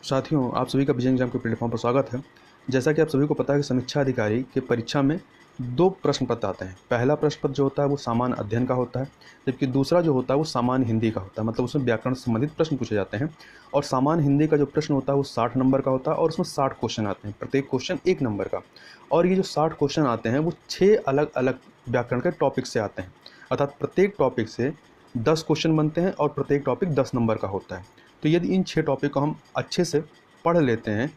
साथियों, आप सभी का विजय एग्जाम के प्लेटफॉर्म पर स्वागत है। जैसा कि आप सभी को पता है कि समीक्षा अधिकारी के परीक्षा में 2 प्रश्न पत्र आते हैं। पहला प्रश्न पत्र जो होता है वो सामान्य अध्ययन का होता है, जबकि दूसरा जो होता है वो सामान्य हिंदी का होता है। मतलब उसमें व्याकरण से संबंधित प्रश्न पूछे जाते हैं। और सामान्य हिंदी का जो प्रश्न होता है वो 60 नंबर का होता है और उसमें 60 क्वेश्चन आते हैं, प्रत्येक क्वेश्चन 1 नंबर का। और ये जो 60 क्वेश्चन आते हैं वो 6 अलग अलग व्याकरण के टॉपिक से आते हैं। अर्थात प्रत्येक टॉपिक से 10 क्वेश्चन बनते हैं और प्रत्येक टॉपिक 10 नंबर का होता है। तो यदि इन 6 टॉपिक को हम अच्छे से पढ़ लेते हैं,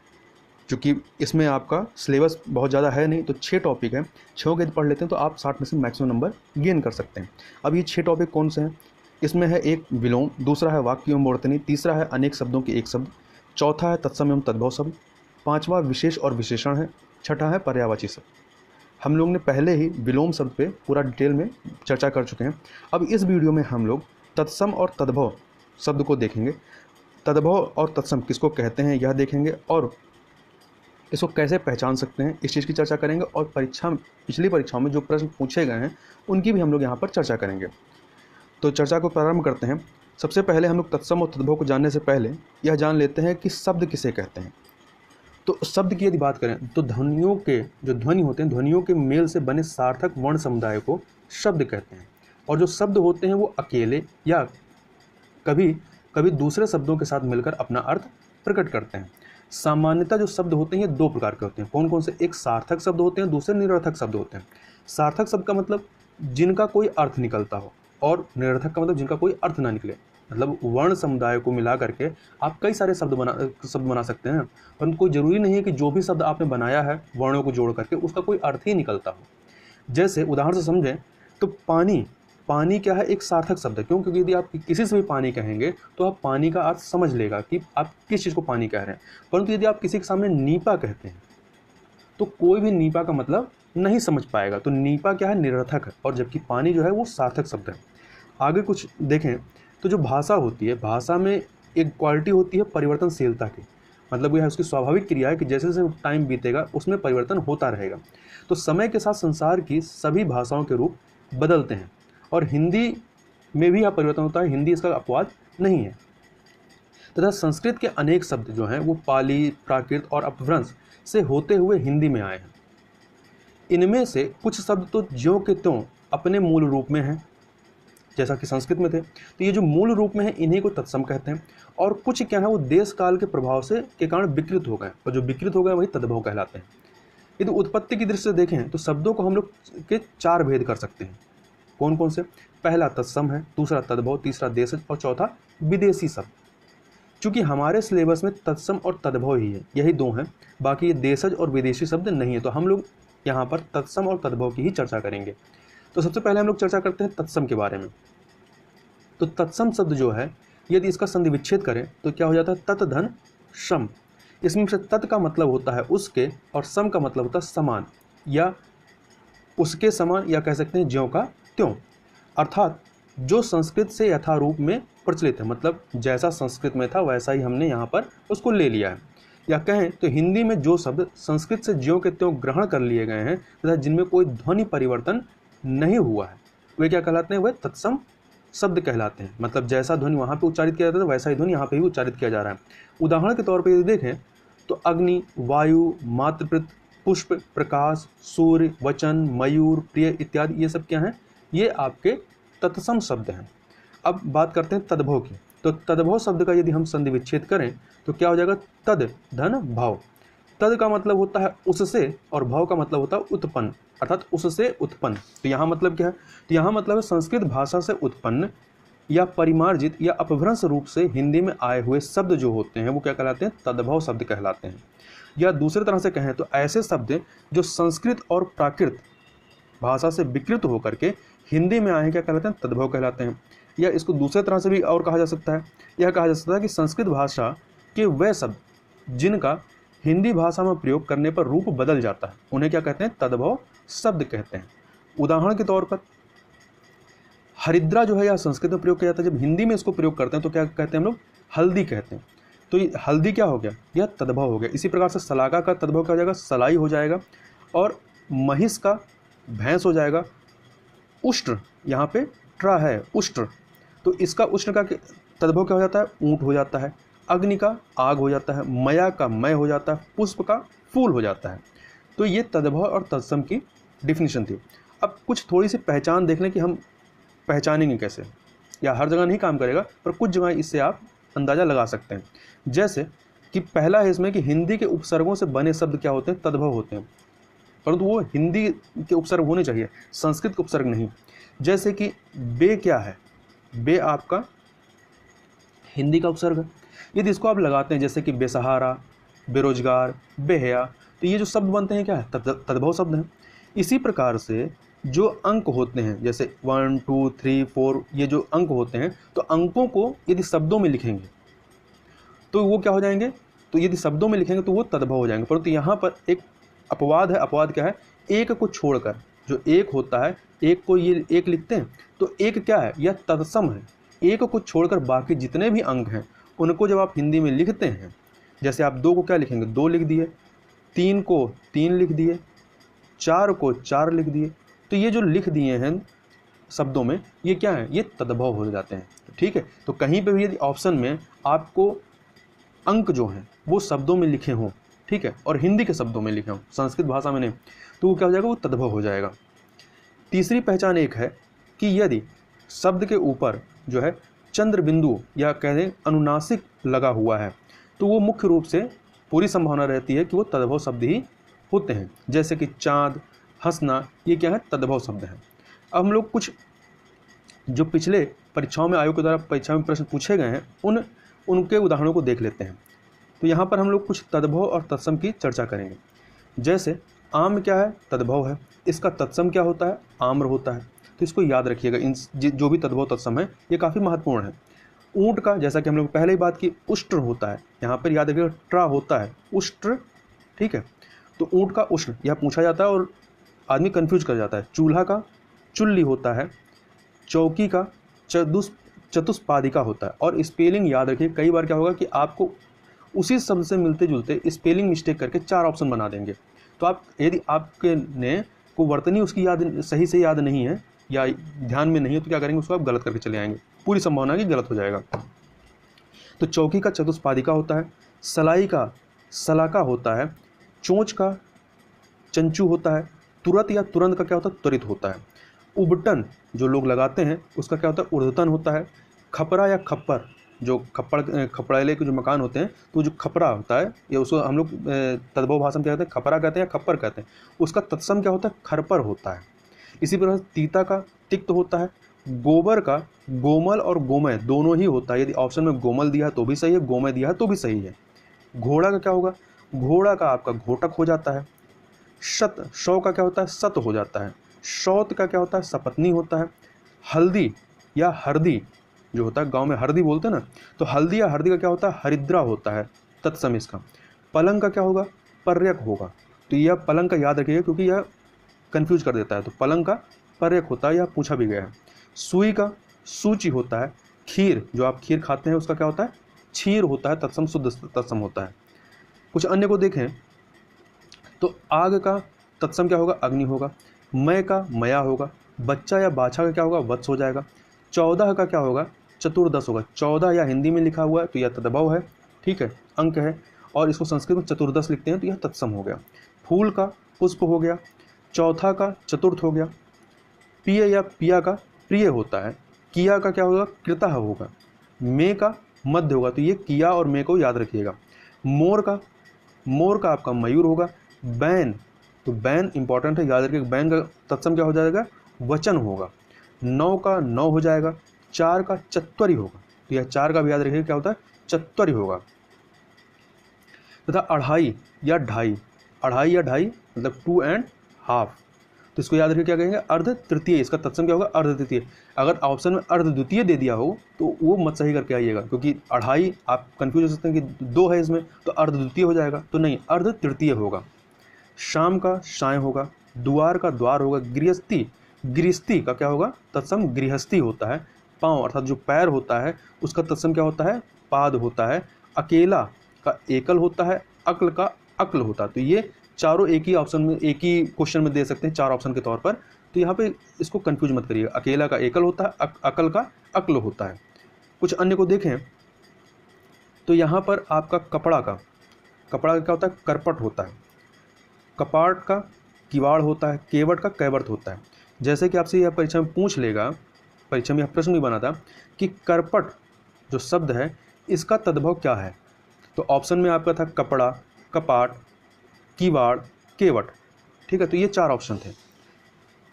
चूँकि इसमें आपका सिलेबस बहुत ज़्यादा है नहीं, तो 6 टॉपिक हैं, 6 को यदि पढ़ लेते हैं तो आप 60 में से मैक्सिमम नंबर गेन कर सकते हैं। अब ये 6 टॉपिक कौन से हैं? इसमें है एक विलोम, दूसरा है वाक्य एवं मूर्धनी, तीसरा है अनेक शब्दों के एक शब्द, चौथा है तत्सम एवं तद्भव शब्द, पाँचवा विशेष और विशेषण है, छठा है पर्यायवाची शब्द। हम लोग ने पहले ही विलोम शब्द पे पूरा डिटेल में चर्चा कर चुके हैं। अब इस वीडियो में हम लोग तत्सम और तद्भव शब्द को देखेंगे। तद्भव और तत्सम किसको कहते हैं यह देखेंगे और इसको कैसे पहचान सकते हैं इस चीज़ की चर्चा करेंगे। और पिछली परीक्षाओं में जो प्रश्न पूछे गए हैं उनकी भी हम लोग यहाँ पर चर्चा करेंगे। तो चर्चा को प्रारंभ करते हैं। सबसे पहले हम लोग तत्सम और तद्भव को जानने से पहले यह जान लेते हैं कि शब्द किसे कहते हैं। तो शब्द की यदि बात करें तो ध्वनियों के जो ध्वनि होते हैं, ध्वनियों के मेल से बने सार्थक वर्ण समुदाय को शब्द कहते हैं। और जो शब्द होते हैं वो अकेले या कभी कभी दूसरे शब्दों के साथ मिलकर अपना अर्थ प्रकट करते हैं। सामान्यतः जो शब्द होते हैं ये 2 प्रकार के होते हैं। कौन कौन से? एक सार्थक शब्द होते हैं, दूसरे निरर्थक शब्द होते हैं। सार्थक शब्द का मतलब जिनका कोई अर्थ निकलता हो, और निरर्थक का मतलब जिनका कोई अर्थ ना निकले। मतलब वर्ण समुदाय को मिला करके आप कई सारे शब्द बना सकते हैं, परंतु कोई जरूरी नहीं है कि जो भी शब्द आपने बनाया है वर्णों को जोड़ करके उसका कोई अर्थ ही निकलता हो। जैसे उदाहरण से समझें तो पानी क्या है? एक सार्थक शब्द है। क्यों? क्योंकि यदि आप किसी से भी पानी कहेंगे तो आप पानी का अर्थ समझ लेगा कि आप किस चीज़ को पानी कह रहे हैं। परंतु यदि आप किसी के सामने नीपा कहते हैं तो कोई भी नीपा का मतलब नहीं समझ पाएगा। तो नीपा क्या है? निरर्थक है। और जबकि पानी जो है वो सार्थक शब्द है। आगे कुछ देखें तो जो भाषा होती है, भाषा में एक क्वालिटी होती है परिवर्तनशीलता की। मतलब यह उसकी स्वाभाविक क्रिया है कि जैसे जैसे टाइम बीतेगा उसमें परिवर्तन होता रहेगा। तो समय के साथ संसार की सभी भाषाओं के रूप बदलते हैं और हिंदी में भी यह परिवर्तन होता है। हिंदी इसका अपवाद नहीं है। तथा संस्कृत के अनेक शब्द जो हैं वो पाली, प्राकृत और अपभ्रंश से होते हुए हिंदी में आए हैं। इनमें से कुछ शब्द तो ज्यों के त्यों अपने मूल रूप में हैं, जैसा कि संस्कृत में थे। तो ये जो मूल रूप में है इन्हीं को तत्सम कहते हैं। और कुछ क्या है वो देश काल के प्रभाव से के कारण विकृत हो गए, और जो विकृत हो गए वही तद्भव कहलाते हैं। यदि उत्पत्ति की दृष्टि से देखें तो शब्दों को हम लोग के 4 भेद कर सकते हैं। कौन कौन से? पहला तत्सम है, दूसरा तद्भव, तीसरा देशज और चौथा विदेशी शब्द। चूंकि हमारे सिलेबस में तत्सम और तद्भव ही है, यही 2 हैं, बाकी ये देशज और विदेशी शब्द नहीं है। तो हम लोग यहाँ पर तत्सम और तद्भव की ही चर्चा करेंगे। तो सबसे पहले हम लोग चर्चा करते हैं तत्सम के बारे में। तो तत्सम शब्द जो है यदि इसका संधि विच्छेद करें तो क्या हो जाता है? तत् धन सम। इसमें से तत् का मतलब होता है उसके और सम का मतलब होता है समान या उसके समान, या कह सकते हैं ज्यों का त्यों। अर्थात जो संस्कृत से यथारूप में प्रचलित है, मतलब जैसा संस्कृत में था वैसा ही हमने यहाँ पर उसको ले लिया है। या कहें तो हिंदी में जो शब्द संस्कृत से ज्यों के त्यों ग्रहण कर लिए गए हैं तथा जिनमें कोई ध्वनि परिवर्तन नहीं हुआ है वे क्या कहलाते हैं? वे तत्सम शब्द कहलाते हैं। मतलब जैसा ध्वनि वहाँ पे उच्चारित किया जाता है वैसा ही ध्वनि यहाँ पे भी उच्चारित किया जा रहा है। उदाहरण के तौर पर यदि देखें तो अग्नि, वायु, मातृप्रत, पुष्प, प्रकाश, सूर्य, वचन, मयूर, प्रिय इत्यादि ये सब क्या हैं? ये आपके तत्सम शब्द हैं। अब बात करते हैं तद्भव की। तो तद्भव शब्द का यदि हम संधि विच्छेद करें तो क्या हो जाएगा? तद धन भाव। तद का मतलब होता है उससे और भाव का मतलब होता है उत्पन्न, अर्थात उससे उत्पन्न। तो यहाँ मतलब क्या है? तो यहाँ मतलब है संस्कृत भाषा से उत्पन्न या परिमार्जित या अपभ्रंश रूप से हिंदी में आए हुए शब्द जो होते हैं वो क्या कहलाते हैं? तद्भव शब्द कहलाते हैं। या दूसरे तरह से कहें तो ऐसे शब्द जो संस्कृत और प्राकृत भाषा से विकृत होकर के हिंदी में आए हैं क्या कहलाते हैं? तद्भव कहलाते हैं। या इसको दूसरे तरह से भी और कहा जा सकता है, यह कहा जा सकता है कि संस्कृत भाषा के वह शब्द जिनका हिंदी भाषा में प्रयोग करने पर रूप बदल जाता है उन्हें क्या कहते हैं? तद्भव शब्द कहते हैं। उदाहरण के तौर पर हरिद्रा जो है यह संस्कृत में प्रयोग किया जाता है, जब हिंदी में इसको प्रयोग करते हैं तो क्या कहते हैं हम लोग? हल्दी कहते हैं। तो ये हल्दी क्या हो गया? यह तद्भव हो गया। इसी प्रकार से शलाका का तद्भव क्या हो जाएगा? सलाई हो जाएगा। और महिष का भैंस हो जाएगा। उष्ट्र, यहाँ पे ट्रा है उष्ट्र, तो इसका उष्ट्र का तद्भव क्या हो जाता है? ऊंट हो जाता है। अग्नि का आग हो जाता है, मया का मय हो जाता है, पुष्प का फूल हो जाता है। तो ये तद्भव और तत्सम की डिफिनीशन थी। अब कुछ थोड़ी सी पहचान देख लें कि हम पहचानेंगे कैसे, या हर जगह नहीं काम करेगा पर कुछ जगह इससे आप अंदाज़ा लगा सकते हैं। जैसे कि पहला है इसमें कि हिंदी के उपसर्गों से बने शब्द क्या होते हैं, तद्भव होते हैं, परंतु वो हिंदी के उपसर्ग होने चाहिए, संस्कृत के उपसर्ग नहीं। जैसे कि बे क्या है, बे आपका हिंदी का उपसर्ग है। यदि इसको आप लगाते हैं जैसे कि बेसहारा, बेरोजगार, बेहया, तो ये जो शब्द बनते हैं क्या है, तद्भव शब्द हैं। इसी प्रकार से जो अंक होते हैं जैसे 1 2 3 4, ये जो अंक होते हैं, तो अंकों को यदि शब्दों में लिखेंगे तो वो क्या हो जाएंगे, तो यदि शब्दों में लिखेंगे तो वो तद्भव हो जाएंगे। परंतु यहाँ पर एक अपवाद है। अपवाद क्या है, एक को छोड़कर, जो एक होता है, एक को ये एक लिखते हैं तो एक क्या है, यह तत्सम है। एक को छोड़कर बाकी जितने भी अंक हैं उनको जब आप हिंदी में लिखते हैं, जैसे आप 2 को क्या लिखेंगे, 2 लिख दिए, 3 को 3 लिख दिए, 4 को 4 लिख दिए, तो ये जो लिख दिए हैं शब्दों में, ये क्या है, ये तद्भव हो जाते हैं। ठीक है, तो कहीं पे भी यदि ऑप्शन में आपको अंक जो हैं वो शब्दों में लिखे हों, ठीक है, और हिंदी के शब्दों में लिखे हों, संस्कृत भाषा में नहीं, तो वो क्या हो जाएगा, वो तद्भव हो जाएगा। तीसरी पहचान एक है कि यदि शब्द के ऊपर जो है चंद्र बिंदु या कह दें अनुनासिक लगा हुआ है, तो वो मुख्य रूप से पूरी संभावना रहती है कि वो तद्भव शब्द ही होते हैं। जैसे कि चाँद, हंसना, ये क्या है, तद्भव शब्द हैं। अब हम लोग कुछ जो पिछले परीक्षाओं में आयोग के द्वारा परीक्षा में प्रश्न पूछे गए हैं उनके उदाहरणों को देख लेते हैं। तो यहाँ पर हम लोग कुछ तद्भव और तत्सम की चर्चा करेंगे। जैसे आम क्या है, तद्भव है, इसका तत्सम क्या होता है, आम्र होता है। तो इसको याद रखिएगा, इन जो भी तद्भव तत्सम है ये काफ़ी महत्वपूर्ण है। ऊँट का, जैसा कि हम लोग पहले ही बात की, उष्ट्र होता है, यहाँ पर याद रखिएगा ट्रा होता है, उष्ट्र, ठीक है। तो ऊँट का उष्ट्र यह पूछा जाता है और आदमी कन्फ्यूज कर जाता है। चूल्हा का चुल्ली होता है, चौकी का चतुष्पादिका होता है। और स्पेलिंग याद रखिए, कई बार क्या होगा कि आपको उसी शब्द से मिलते जुलते स्पेलिंग मिस्टेक करके 4 ऑप्शन बना देंगे। तो आप यदि आपके ने को वर्तनी उसकी याद सही से याद नहीं है या ध्यान में नहीं है, तो क्या करेंगे, उसको आप गलत करके चले आएंगे, पूरी संभावना है कि गलत हो जाएगा। तो चौकी का चतुष्पादिका होता है, सलाई का सलाका होता है, चोंच का चंचू होता है, तुरत या तुरंत का क्या होता है, त्वरित होता है। उबटन जो लोग लगाते हैं उसका क्या होता है, ऊर्ध्वतन होता है। खपरा या खप्पर, जो खपड़ाले के जो मकान होते हैं, तो जो खपरा होता है, या उसको हम लोग तद्भव भाषा में क्या कहते हैं, खपरा कहते हैं या खप्पर कहते हैं, उसका तत्सम क्या होता है, खरपर होता है। इसी प्रकार तीता का तिक्त होता है, गोबर का गोमल और गोमय दोनों ही होता है। यदि ऑप्शन में गोमल दिया है तो भी सही है, गोमय दिया है तो भी सही है। घोड़ा का क्या होगा, घोड़ा का आपका घोटक हो जाता है। शौ का क्या होता है, सत हो जाता है। शौत का क्या होता है, सपत्नी होता है। हल्दी या हरदी जो होता है, गांव में हरदी बोलते हैं ना, तो हल्दी या हरदी का क्या होता है, हरिद्रा होता है, तत्सम इसका। पलंग का क्या होगा, पर्यक होगा। तो यह पलंग का याद रखिएगा क्योंकि यह कंफ्यूज कर देता है। तो पलंग का पर्यक होता है, यह पूछा भी गया है। सुई का सूची होता है। खीर, जो आप खीर खाते हैं उसका क्या होता है, क्षीर होता है, तत्सम शुद्ध तत्सम होता है। कुछ अन्य को देखें तो आग का तत्सम क्या होगा, अग्नि होगा। मय का मया होगा। बच्चा या बाछा का क्या होगा, वत्स हो जाएगा। 14 का क्या होगा, चतुर्दश होगा। 14 या हिंदी में लिखा हुआ है तो यह तद्भव है, ठीक है, अंक है, और इसको संस्कृत में चतुर्दश लिखते हैं तो यह तत्सम हो गया। फूल का पुष्प हो गया। चौथा का चतुर्थ हो गया। पिय या पिया का प्रिय होता है। किया का क्या होगा, कृतः होगा। मे का मध्य होगा, तो ये किया और मे को याद रखिएगा। मोर का आपका मयूर होगा। बैन, तो बैन इंपॉर्टेंट है, याद रखिएगा। बैन का तत्सम क्या हो जाएगा, वचन होगा। 9 का 9 हो जाएगा। 4 का चत्वरी होगा, तो यह 4 का भी याद रखिएगा क्या होता है, चत्वरी होगा। तथा अढ़ाई या ढाई, अढ़ाई या ढाई मतलब 2 एंड हाफ, तो इसको याद रखिए क्या कहेंगे, अर्ध तृतीय। इसका तत्सम क्या होगा, अर्ध तृतीय। अगर ऑप्शन में अर्ध द्वितीय दे दिया हो तो वो मत सही करके आइएगा, क्योंकि अढ़ाई आप कंफ्यूज हो सकते हैं कि 2 है इसमें, तो अर्ध द्वितीय हो जाएगा, तो नहीं, अर्ध तृतीय होगा। शाम का शाय होगा। द्वार का द्वार होगा। गृहस्थी का क्या होगा, तत्सम गृहस्थी होता है। पाँव अर्थात जो पैर होता है उसका तत्सम क्या होता है, पाद होता है। अकेला का एकल होता है। अक्ल का अक्ल होता है। तो ये चारों एक ही ऑप्शन में, एक ही क्वेश्चन में दे सकते हैं 4 ऑप्शन के तौर पर। तो यहाँ पे इसको कंफ्यूज मत करिएगा, अकेला का एकल होता है, अकल का अक्ल होता है। कुछ अन्य को देखें तो यहाँ पर आपका कपड़ा का क्या होता है? करपट होता है। कपाट का किवाड़ होता है। केवट का कैवर्त होता है। जैसे कि आपसे यह परीक्षा में पूछ लेगा, परीक्षा में यह प्रश्न भी बना था कि करपट जो शब्द है इसका तद्भव क्या है। तो ऑप्शन में आपका था कपड़ा, कपाट, किवाड़, केवट। ठीक है, तो ये 4 ऑप्शन थे।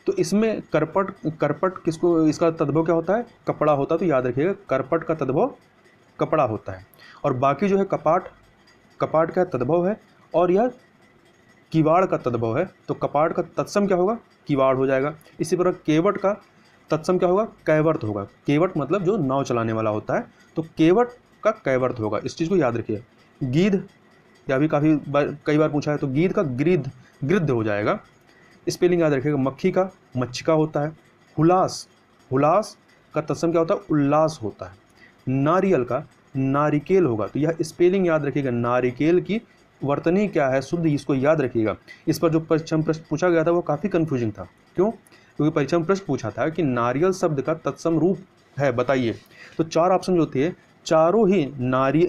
तो इसमें करपट किसको, इसका तद्भव क्या होता है? कपड़ा होता है। तो याद रखिएगा करपट का तद्भव कपड़ा होता है। और बाकी जो है कपाट का तद्भव है, और यह किवाड़ का तद्भव है। तो कपाट का तत्सम क्या होगा? किवाड़ हो जाएगा। इसी प्रकार केवट का तत्सम क्या होगा? कैवर्त होगा। केवट मतलब जो नाव चलाने वाला होता है, तो केवट का कैवर्त होगा। इस चीज़ को याद रखिए। गीध, या भी कई बार पूछा है, तो गीध का गिद्ध हो जाएगा। स्पेलिंग याद रखिएगा। मक्खी का मच्छिका होता है। हुलास का तत्सम क्या होता है? उल्लास होता है। नारियल का नारिकेल होगा। तो यह स्पेलिंग याद रखिएगा। नारिकेल की वर्तनी क्या है? शुद्ध, इसको याद रखिएगा। इस पर जो परीक्षा में प्रश्न पूछा गया था वो काफ़ी कन्फ्यूजिंग था। क्यों? क्योंकि परीक्षा में प्रश्न पूछा था कि नारियल शब्द का तत्सम रूप है, बताइए। तो 4 ऑप्शन जो थे, चारों ही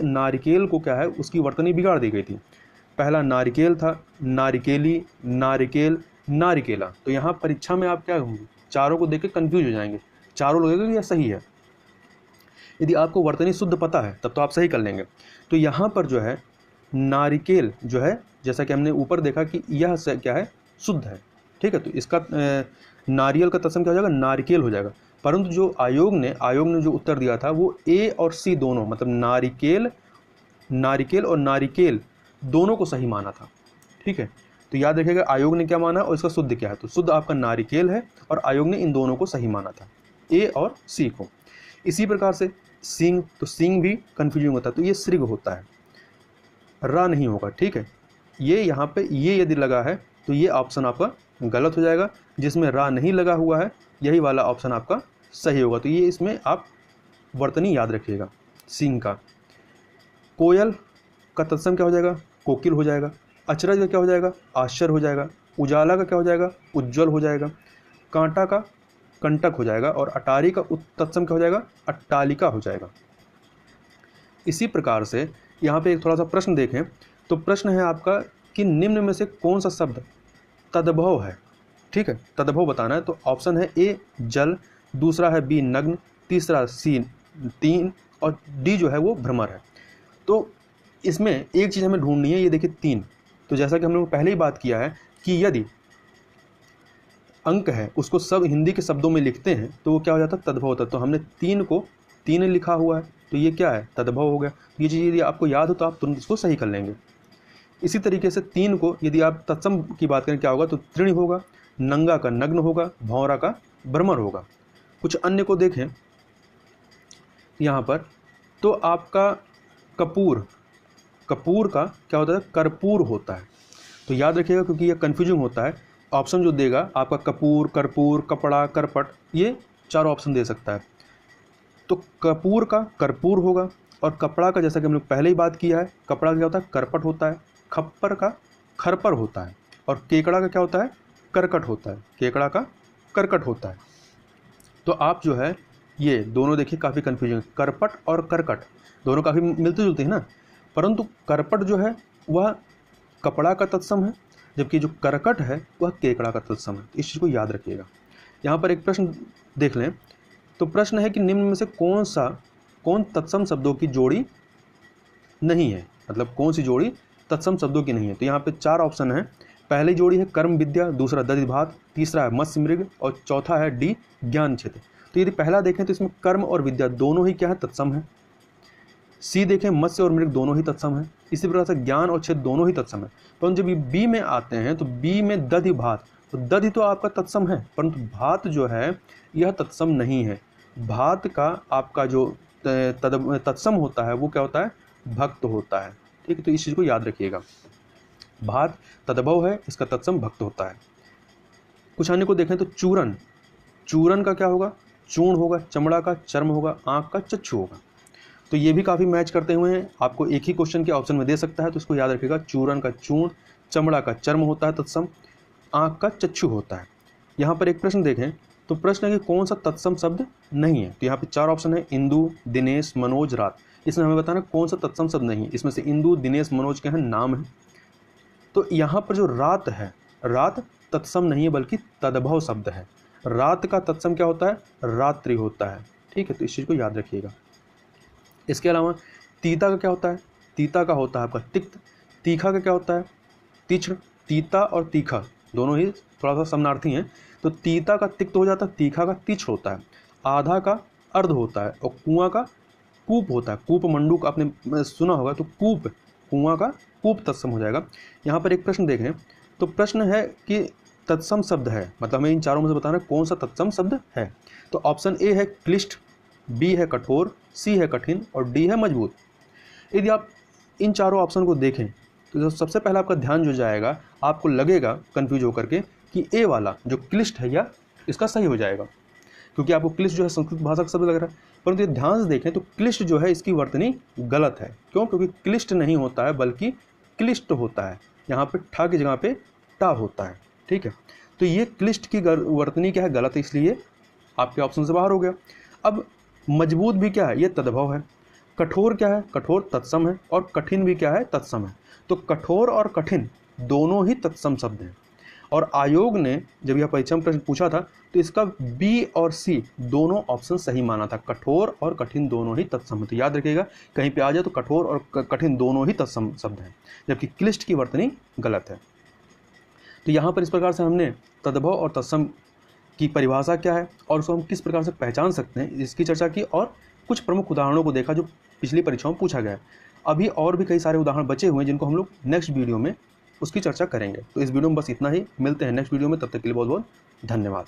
नारिकेल को क्या है, उसकी वर्तनी बिगाड़ दी गई थी। पहला नारिकेल था, नारिकेली, नारिकेल, नारिकेला। तो यहाँ परीक्षा में आप क्या होंगे, चारों को देख के कन्फ्यूज हो जाएंगे। चारों लगेगा कि यह सही है। यदि आपको वर्तनी शुद्ध पता है तब तो आप सही कर लेंगे। तो यहाँ पर जो है नारिकेल जो है, जैसा कि हमने ऊपर देखा कि यह क्या है? शुद्ध है। ठीक है, तो इसका नारियल का तत्सम क्या हो जाएगा? नारिकेल हो जाएगा। परंतु जो आयोग ने जो उत्तर दिया था वो ए और सी दोनों, मतलब नारिकेल और नारिकेल दोनों को सही माना था। ठीक है, तो याद रखिएगा आयोग ने क्या माना और इसका शुद्ध क्या है। तो शुद्ध आपका नारिकेल है और आयोग ने इन दोनों को सही माना था, ए और सी को। इसी प्रकार से सिंह, तो सिंह भी कन्फ्यूजिंग होता है। तो ये श्रिग होता है, रा नहीं होगा। ठीक है, ये यहाँ पे ये यदि लगा है तो ये ऑप्शन आपका गलत हो जाएगा। जिसमें रा नहीं लगा हुआ है यही वाला ऑप्शन आपका सही होगा। तो ये इसमें आप वर्तनी याद रखिएगा सिंह का। कोयल का तत्सम क्या हो जाएगा? कोकिल हो जाएगा। अचरज का क्या हो जाएगा? आश्चर्य हो जाएगा। उजाला का क्या हो जाएगा? उज्ज्वल हो जाएगा। कांटा का कंटक हो जाएगा। और अटारी का तत्सम क्या हो जाएगा? अट्टालिका हो जाएगा। इसी प्रकार से यहाँ पे एक थोड़ा सा प्रश्न देखें, तो प्रश्न है आपका कि निम्न में से कौन सा शब्द तद्भव है। ठीक है, तद्भव बताना है। तो ऑप्शन है ए जल, दूसरा है बी नग्न, तीसरा सी तीन, और डी जो है वो भ्रमर है। तो इसमें एक चीज़ हमें ढूंढनी है, ये देखिए 3। तो जैसा कि हम लोग पहले ही बात किया है कि यदि अंक है उसको सब हिंदी के शब्दों में लिखते हैं तो वो क्या हो जाता है? तद्भव होता है। तो हमने 3 को 3 लिखा हुआ है, तो ये क्या है? तद्भव हो गया। ये चीज़ यदि आपको याद हो तो आप तुरंत इसको सही कर लेंगे। इसी तरीके से 3 को यदि आप तत्सम की बात करें क्या होगा, तो तृण होगा, नंगा का नग्न होगा, भौरा का भ्रमर होगा। कुछ अन्य को देखें यहाँ पर, तो आपका कपूर का क्या होता है? कर्पूर होता है। तो याद रखिएगा क्योंकि ये कन्फ्यूजिंग होता है। ऑप्शन जो देगा आपका कपूर, कर्पूर, कपड़ा, करपट, ये 4 ऑप्शन दे सकता है। तो कपूर का कर्पूर होगा, और कपड़ा का जैसा कि हम लोग पहले ही बात किया है, कपड़ा क्या होता है? करपट होता है। खप्पर का खरपर होता है। और केकड़ा का क्या होता है? करकट होता है। केकड़ा का करकट होता है। तो आप जो है ये दोनों देखिए काफ़ी कन्फ्यूजिंग, करपट और करकट दोनों काफ़ी मिलते जुलते हैं ना। परंतु करपट जो है वह कपड़ा का तत्सम है, जबकि जो करकट है वह केकड़ा का तत्सम है। इस चीज़ को याद रखिएगा। यहाँ पर एक प्रश्न देख लें, तो प्रश्न है कि निम्न में से कौन तत्सम शब्दों की जोड़ी नहीं है, मतलब कौन सी जोड़ी तत्सम शब्दों की नहीं है। तो यहाँ पे 4 ऑप्शन है। पहली जोड़ी है कर्म विद्या, दूसरा दधिभात, तीसरा है मत्स्य मृग, और चौथा है डी ज्ञान क्षेत्र। तो यदि पहला देखें तो इसमें कर्म और विद्या दोनों ही क्या है? तत्सम है। सी देखें मत्स्य और मृग दोनों ही तत्सम है। इसी प्रकार से ज्ञान और क्षेत्र दोनों ही तत्सम है। परंतु जब ये बी में आते हैं तो बी में दधि भात, तो दधि तो आपका तत्सम है, परंतु भात जो है यह तत्सम नहीं है। भात का आपका जो तत्सम होता है वो क्या होता है? भक्त होता है। ठीक है, तो इस चीज़ को याद रखिएगा। भात तद्भव है, इसका तत्सम भक्त होता है। कुछ अन्य को देखें तो चूरन का क्या होगा? चूर्ण होगा। चमड़ा का चर्म होगा। आँख का चक्षु होगा। तो ये भी काफ़ी मैच करते हुए हैं। आपको एक ही क्वेश्चन के ऑप्शन में दे सकता है, तो इसको याद रखिएगा। चूरन का चूर्ण, चमड़ा का चर्म होता है तत्सम, आँख का चक्षु होता है। यहाँ पर एक प्रश्न देखें, तो प्रश्न है कि कौन सा तत्सम शब्द नहीं है। तो यहाँ पे 4 ऑप्शन है, इंदु, दिनेश, मनोज, रात। इसमें हमें बताना कौन सा तत्सम शब्द नहीं है। इसमें से इंदु, दिनेश, मनोज के हैं नाम है। तो यहाँ पर जो रात है, रात तत्सम नहीं है बल्कि तद्भव शब्द है। रात का तत्सम क्या होता है? रात्रि होता है। ठीक है, तो इस चीज़ को याद रखिएगा। इसके अलावा तीता का क्या होता है? तीता का होता है आपका तिक्त। तीखा का क्या होता है? तीक्ष्ण। तीता और तीखा दोनों ही थोड़ा सा समानार्थी हैं। तो तीता का तिक्त हो जाता है, तीखा का तीक्ष्ण होता है। आधा का अर्ध होता है और कुआं का कूप होता है। कूप मंडूक आपने सुना होगा, तो कूप, कुआं का कूप तत्सम हो जाएगा। यहाँ पर एक प्रश्न देखें, तो प्रश्न है कि तत्सम शब्द है, मतलब हमें इन चारों में से बताना है कौन सा तत्सम शब्द है। तो ऑप्शन ए है क्लिष्ट, बी है कठोर, सी है कठिन और डी है मजबूत। यदि आप इन चारों ऑप्शन को देखें तो सबसे पहले आपका ध्यान जो जाएगा, आपको लगेगा कन्फ्यूज होकर के कि ए वाला जो क्लिष्ट है या इसका सही हो जाएगा, क्योंकि आपको क्लिष्ट जो है संस्कृत भाषा का शब्द लग रहा है। परंतु ये ध्यान से देखें तो क्लिष्ट जो है इसकी वर्तनी गलत है। क्यों? क्योंकि क्लिष्ट नहीं होता है बल्कि क्लिष्ट होता है। यहाँ पे ठा की जगह पे टा होता है। ठीक है, तो ये क्लिष्ट की वर्तनी क्या है? गलत है, इसलिए आपके ऑप्शन से बाहर हो गया। अब मजबूत भी क्या है? ये तद्भव है। कठोर क्या है? कठोर तत्सम है। और कठिन भी क्या है? तत्सम है। तो कठोर और कठिन दोनों ही तत्सम शब्द हैं। और आयोग ने जब यह परीक्षा में प्रश्न पूछा था तो इसका बी और सी दोनों ऑप्शन सही माना था। कठोर और कठिन दोनों ही तत्सम है। तो याद रखिएगा, कहीं पे आ जाए तो कठोर और कठिन दोनों ही तत्सम शब्द हैं, जबकि क्लिष्ट की वर्तनी गलत है। तो यहाँ पर इस प्रकार से हमने तद्भव और तत्सम की परिभाषा क्या है और उसको हम किस प्रकार से पहचान सकते हैं, इसकी चर्चा की और कुछ प्रमुख उदाहरणों को देखा जो पिछली परीक्षाओं में पूछा गया है। अभी और भी कई सारे उदाहरण बचे हुए हैं जिनको हम लोग नेक्स्ट वीडियो में उसकी चर्चा करेंगे। तो इस वीडियो में बस इतना ही। मिलते हैं नेक्स्ट वीडियो में, तब तक के लिए बहुत बहुत धन्यवाद।